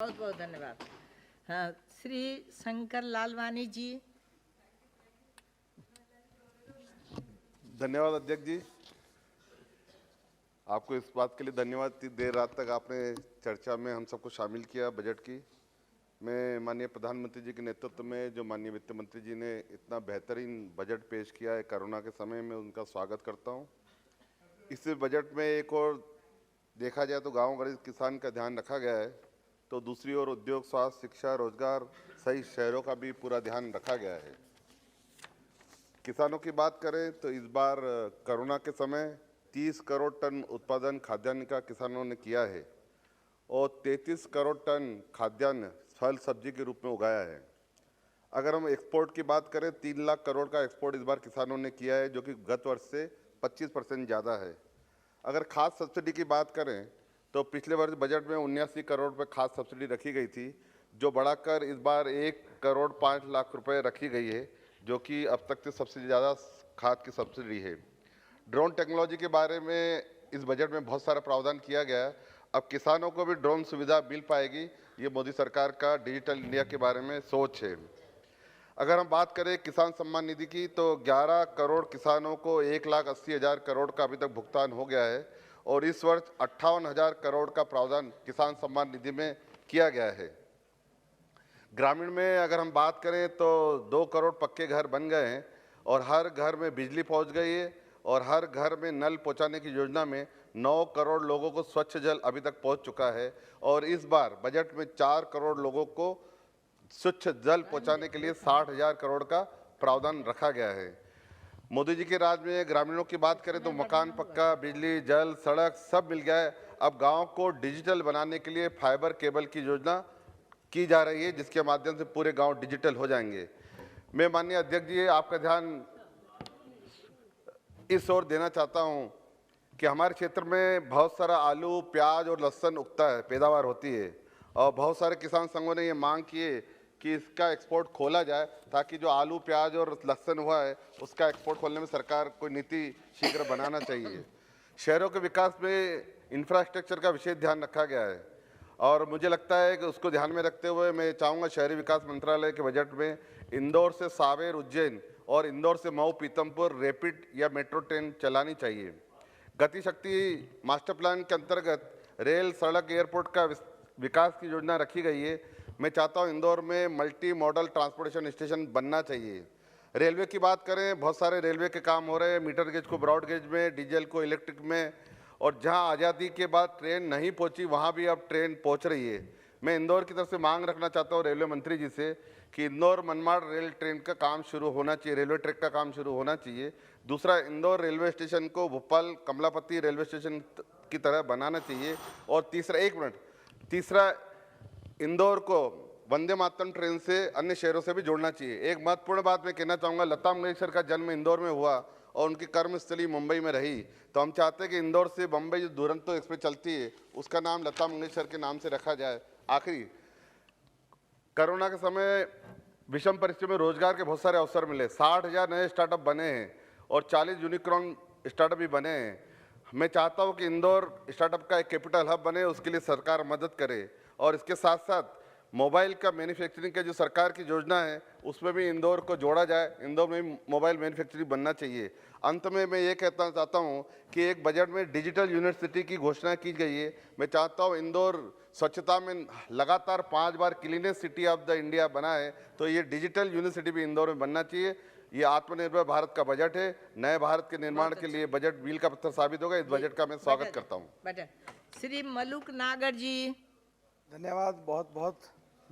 बहुत बहुत धन्यवाद। हाँ, श्री शंकर लालवानी जी। धन्यवाद अध्यक्ष जी, आपको इस बात के लिए धन्यवाद कि देर रात तक आपने चर्चा में हम सबको शामिल किया बजट की। मैं माननीय प्रधानमंत्री जी के नेतृत्व में जो माननीय वित्त मंत्री जी ने इतना बेहतरीन बजट पेश किया है कोरोना के समय में, उनका स्वागत करता हूं। इस बजट में एक और देखा जाए तो गाँव गरीब किसान का ध्यान रखा गया है, तो दूसरी ओर उद्योग, स्वास्थ्य, शिक्षा, रोजगार सहित शहरों का भी पूरा ध्यान रखा गया है। किसानों की बात करें तो इस बार कोरोना के समय 30 करोड़ टन उत्पादन खाद्यान्न का किसानों ने किया है और 33 करोड़ टन खाद्यान्न फल सब्जी के रूप में उगाया है। अगर हम एक्सपोर्ट की बात करें, 3 लाख करोड़ का एक्सपोर्ट इस बार किसानों ने किया है, जो कि गत वर्ष से 25% ज़्यादा है। अगर खाद सब्सिडी की बात करें तो पिछले वर्ष बजट में 79 करोड़ रुपये खाद सब्सिडी रखी गई थी, जो बढ़ाकर इस बार 1 करोड़ 5 लाख रुपये रखी गई है, जो कि अब तक से सबसे ज़्यादा खाद की सब्सिडी है। ड्रोन टेक्नोलॉजी के बारे में इस बजट में बहुत सारा प्रावधान किया गया है। अब किसानों को भी ड्रोन सुविधा मिल पाएगी, ये मोदी सरकार का डिजिटल इंडिया के बारे में सोच है। अगर हम बात करें किसान सम्मान निधि की, तो 11 करोड़ किसानों को 1,80,000 करोड़ का अभी तक भुगतान हो गया है और इस वर्ष 58,000 करोड़ का प्रावधान किसान सम्मान निधि में किया गया है। ग्रामीण में अगर हम बात करें तो 2 करोड़ पक्के घर बन गए हैं और हर घर में बिजली पहुंच गई है और हर घर में नल पहुंचाने की योजना में 9 करोड़ लोगों को स्वच्छ जल अभी तक पहुंच चुका है और इस बार बजट में 4 करोड़ लोगों को स्वच्छ जल पहुंचाने के लिए 60,000 करोड़ का प्रावधान रखा गया है। मोदी जी के राज में ग्रामीणों की बात करें तो मकान पक्का, बिजली, जल, सड़क सब मिल गया है। अब गांव को डिजिटल बनाने के लिए फाइबर केबल की योजना की जा रही है, जिसके माध्यम से पूरे गांव डिजिटल हो जाएंगे। मैं माननीय अध्यक्ष जी आपका ध्यान इस ओर देना चाहता हूं कि हमारे क्षेत्र में बहुत सारा आलू, प्याज और लहसुन उगता है, पैदावार होती है और बहुत सारे किसान संघों ने ये मांग की है कि इसका एक्सपोर्ट खोला जाए, ताकि जो आलू, प्याज और लहसुन हुआ है उसका एक्सपोर्ट खोलने में सरकार कोई नीति शीघ्र बनाना चाहिए। शहरों के विकास में इंफ्रास्ट्रक्चर का विशेष ध्यान रखा गया है और मुझे लगता है कि उसको ध्यान में रखते हुए मैं चाहूँगा शहरी विकास मंत्रालय के बजट में इंदौर से सावेर, उज्जैन और इंदौर से मऊ, पीतमपुर रैपिड या मेट्रो ट्रेन चलानी चाहिए। गति शक्ति मास्टर प्लान के अंतर्गत रेल, सड़क, एयरपोर्ट का विकास की योजना रखी गई है। मैं चाहता हूँ इंदौर में मल्टी मॉडल ट्रांसपोर्टेशन स्टेशन बनना चाहिए। रेलवे की बात करें, बहुत सारे रेलवे के काम हो रहे हैं, मीटर गेज को ब्रॉड गेज में, डीजल को इलेक्ट्रिक में, और जहां आज़ादी के बाद ट्रेन नहीं पहुंची वहां भी अब ट्रेन पहुंच रही है। मैं इंदौर की तरफ से मांग रखना चाहता हूं रेलवे मंत्री जी से कि इंदौर मनमाड़ रेल ट्रेन का काम शुरू होना चाहिए, रेलवे ट्रैक का काम शुरू होना चाहिए। दूसरा, इंदौर रेलवे स्टेशन को भोपाल कमलापति रेलवे स्टेशन की तरह बनाना चाहिए। और तीसरा इंदौर को वंदे मातरम ट्रेन से अन्य शहरों से भी जोड़ना चाहिए। एक महत्वपूर्ण बात मैं कहना चाहूँगा, लता मंगेशकर का जन्म इंदौर में हुआ और उनकी कर्मस्थली मुंबई में रही, तो हम चाहते हैं कि इंदौर से बम्बई जो दुरंतो एक्सप्रेस चलती है उसका नाम लता मंगेशकर के नाम से रखा जाए। आखिरी, कोरोना के समय विषम परिस्थितियों में रोजगार के बहुत सारे अवसर मिले, 60,000 नए स्टार्टअप बने हैं और 40 यूनिकॉर्न स्टार्टअप भी बने हैं। मैं चाहता हूं कि इंदौर स्टार्टअप का एक कैपिटल हब बने, उसके लिए सरकार मदद करे और इसके साथ साथ मोबाइल का मैन्युफैक्चरिंग का जो सरकार की योजना है उसमें भी इंदौर को जोड़ा जाए। इंदौर में भी मोबाइल मैन्युफैक्चरिंग बनना चाहिए। अंत में मैं ये कहना चाहता हूँ कि एक बजट में डिजिटल यूनिवर्सिटी की घोषणा की गई है। मैं चाहता हूँ इंदौर स्वच्छता में लगातार 5 बार cleanest city of the India बना है, तो ये डिजिटल यूनिवर्सिटी भी इंदौर में बनना चाहिए। ये आत्मनिर्भर भारत का बजट है, नए भारत के निर्माण के लिए बजट मील का पत्थर साबित होगा। इस बजट का मैं स्वागत करता हूँ। श्री मलुक नागर जी। धन्यवाद, बहुत बहुत